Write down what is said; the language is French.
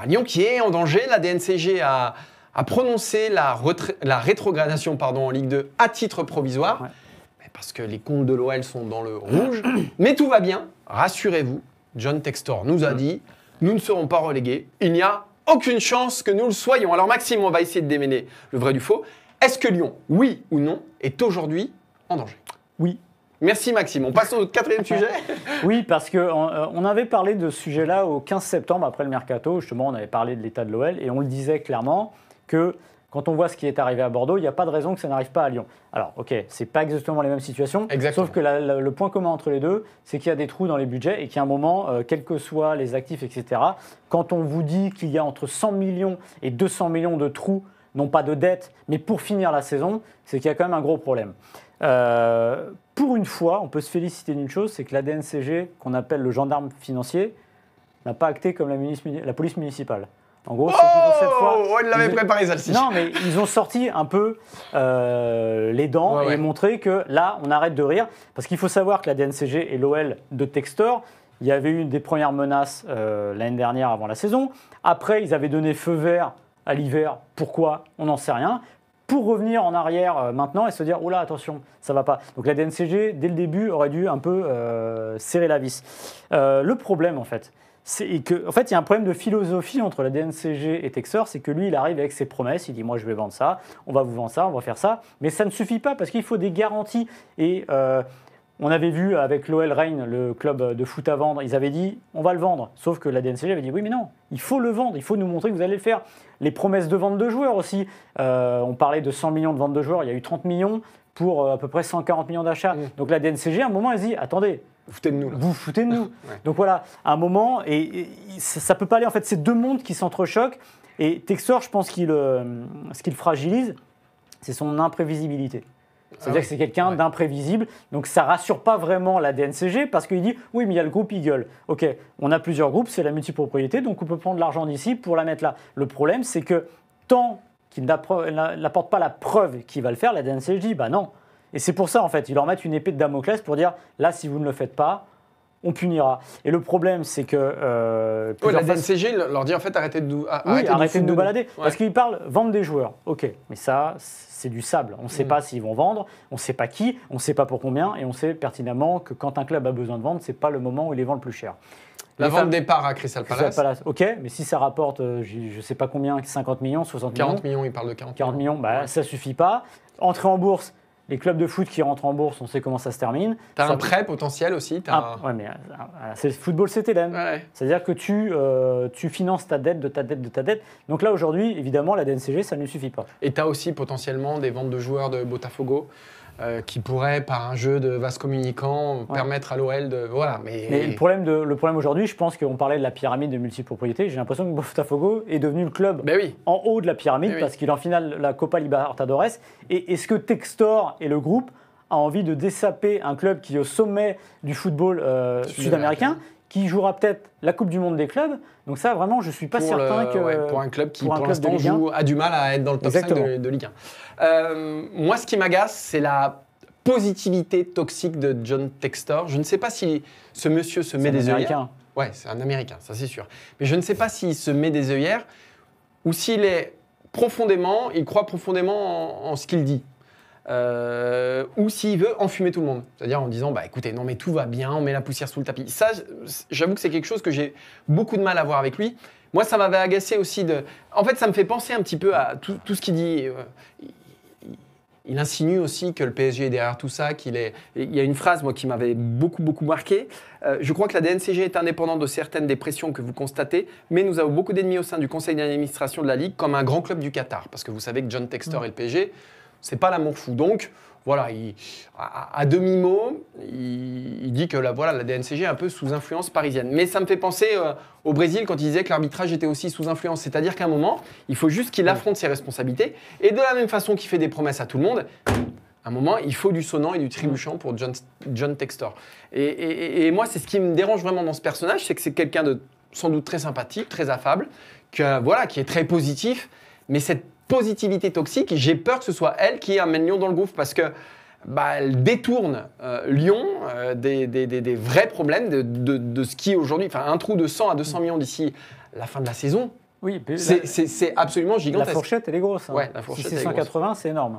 Lyon qui est en danger. La DNCG a prononcé la rétrogradation en Ligue 2 à titre provisoire. Ouais. Parce que les comptes de l'OL sont dans le rouge. Mais tout va bien. Rassurez-vous, John Textor nous a dit « Nous ne serons pas relégués. Il n'y a aucune chance que nous le soyons. » Alors Maxime, on va essayer de démêler le vrai du faux. Est-ce que Lyon, oui ou non, est aujourd'hui en danger? Oui. Merci Maxime. On passe au 4e sujet. Oui, parce qu'on avait parlé de ce sujet-là au 15 septembre, après le Mercato. Justement, on avait parlé de l'état de l'OL et on le disait clairement que quand on voit ce qui est arrivé à Bordeaux, il n'y a pas de raison que ça n'arrive pas à Lyon. Alors, ok, c'est pas exactement les mêmes situations, sauf que le point commun entre les deux, c'est qu'il y a des trous dans les budgets et qu'à un moment, quels que soient les actifs, etc., quand on vous dit qu'il y a entre 100 millions et 200 millions de trous, non pas de dettes, mais pour finir la saison, c'est qu'il y a quand même un gros problème. Pour une fois, on peut se féliciter d'une chose, c'est que la DNCG, qu'on appelle le gendarme financier, n'a pas acté comme la police municipale. En gros, c'est que cette fois, il l'avait préparé celle-ci. Non, mais ils ont sorti un peu les dents et montré que là, on arrête de rire. Parce qu'il faut savoir que la DNCG et l'OL de Textor, il y avait eu des premières menaces l'année dernière avant la saison. Après, ils avaient donné feu vert à l'hiver. Pourquoi? On n'en sait rien. Pour revenir en arrière maintenant et se dire « Oh là, attention, ça va pas ». Donc la DNCG, dès le début, aurait dû un peu serrer la vis. Le problème, en fait, c'est qu'en fait, il y a un problème de philosophie entre la DNCG et Textor, c'est que lui, il arrive avec ses promesses, il dit « Moi, je vais vendre ça, on va vous vendre ça, on va faire ça ». Mais ça ne suffit pas parce qu'il faut des garanties. Et on avait vu avec l'OL Reign, le club de foot à vendre, ils avaient dit « On va le vendre ». Sauf que la DNCG avait dit « Oui, mais non, il faut le vendre, il faut nous montrer que vous allez le faire ». Les promesses de vente de joueurs aussi. On parlait de 100 millions de ventes de joueurs, il y a eu 30 millions pour à peu près 140 millions d'achats. Donc la DNCG, à un moment, elle dit « Attendez, vous foutez de nous, là. Vous foutez de nous. » Donc voilà, à un moment, et ça ne peut pas aller. En fait, c'est deux mondes qui s'entrechoquent. Et Textor, je pense ce qu'il fragilise, c'est son imprévisibilité. C'est-à-dire que c'est quelqu'un d'imprévisible. Donc ça ne rassure pas vraiment la DNCG parce qu'il dit « Oui, mais il y a le groupe Eagle. Ok, on a plusieurs groupes, c'est la multipropriété, donc on peut prendre l'argent d'ici pour la mettre là. » Le problème, c'est que tant qu'il n'apporte pas la preuve qu'il va le faire, la DNCG dit « Bah non. » Et c'est pour ça, en fait, ils leur mettent une épée de Damoclès pour dire « Là, si vous ne le faites pas, on punira. » Et le problème, c'est que... la DNCG leur dit en fait arrêtez de nous balader. Parce qu'ils parlent vendre des joueurs. Ok, mais ça, c'est du sable. On ne sait pas s'ils vont vendre, on ne sait pas qui, on ne sait pas pour combien, et on sait pertinemment que quand un club a besoin de vendre, ce n'est pas le moment où il les vend le plus cher. La vente départ à Crystal Palace. Ok, mais si ça rapporte, je ne sais pas combien, 50 millions, 60 millions. 40 millions, il parle de 40 millions. Ça ne suffit pas. Entrer en bourse, les clubs de foot qui rentrent en bourse, on sait comment ça se termine. Tu as un prêt potentiel aussi. Oui, mais c'est le football CTLM. Ouais. C'est-à-dire que tu finances ta dette de ta dette de ta dette. Donc là, aujourd'hui, évidemment, la DNCG, ça ne suffit pas. Et tu as aussi potentiellement des ventes de joueurs de Botafogo qui pourraient, par un jeu de vase communicant, permettre à l'OL de... Voilà, mais le problème aujourd'hui, je pense qu'on parlait de la pyramide de multipropriété. J'ai l'impression que Botafogo est devenu le club en haut de la pyramide parce qu'il est en finale la Copa Libertadores. Et est-ce que Textor et le groupe a envie de dessaper un club qui est au sommet du football sud-américain, qui jouera peut-être la Coupe du Monde des clubs? Donc ça, vraiment, je ne suis pas certain que... pour un club qui, pour l'instant, a du mal à être dans le top 5 de Ligue 1. Moi, ce qui m'agace, c'est la positivité toxique de John Textor. Je ne sais pas si ce monsieur se met des œillères. Ouais, c'est un Américain, ça c'est sûr. Mais je ne sais pas s'il se met des œillères ou s'il il croit profondément en ce qu'il dit. Ou s'il veut enfumer tout le monde. C'est-à-dire en disant, écoutez, non mais tout va bien, on met la poussière sous le tapis. Ça, j'avoue que c'est quelque chose que j'ai beaucoup de mal à voir avec lui. Moi, ça m'avait agacé aussi de... En fait, ça me fait penser un petit peu à tout ce qu'il dit. Il insinue aussi que le PSG est derrière tout ça, Il y a une phrase, moi, qui m'avait beaucoup marqué. Je crois que la DNCG est indépendante de certaines des pressions que vous constatez, mais nous avons beaucoup d'ennemis au sein du conseil d'administration de la Ligue, comme un grand club du Qatar. Parce que vous savez que John Textor et le PSG... c'est pas l'amour fou. Donc, voilà, à demi-mot, il dit que la DNCG est un peu sous influence parisienne. Mais ça me fait penser au Brésil quand il disait que l'arbitrage était aussi sous influence. C'est-à-dire qu'à un moment, il faut juste qu'il affronte ses responsabilités. Et de la même façon qu'il fait des promesses à tout le monde, à un moment, il faut du sonnant et du trébuchant pour John Textor. Et moi, c'est ce qui me dérange vraiment dans ce personnage, c'est que c'est quelqu'un de sans doute très sympathique, très affable, qui est très positif, mais cette positivité toxique, j'ai peur que ce soit elle qui amène Lyon dans le gouffre parce que elle détourne Lyon des vrais problèmes de ce qui aujourd'hui, un trou de 100 à 200 millions d'ici la fin de la saison. Oui, c'est absolument gigantesque. La fourchette, elle est grosse. Hein. Ouais, la fourchette, si c'est 180, c'est énorme.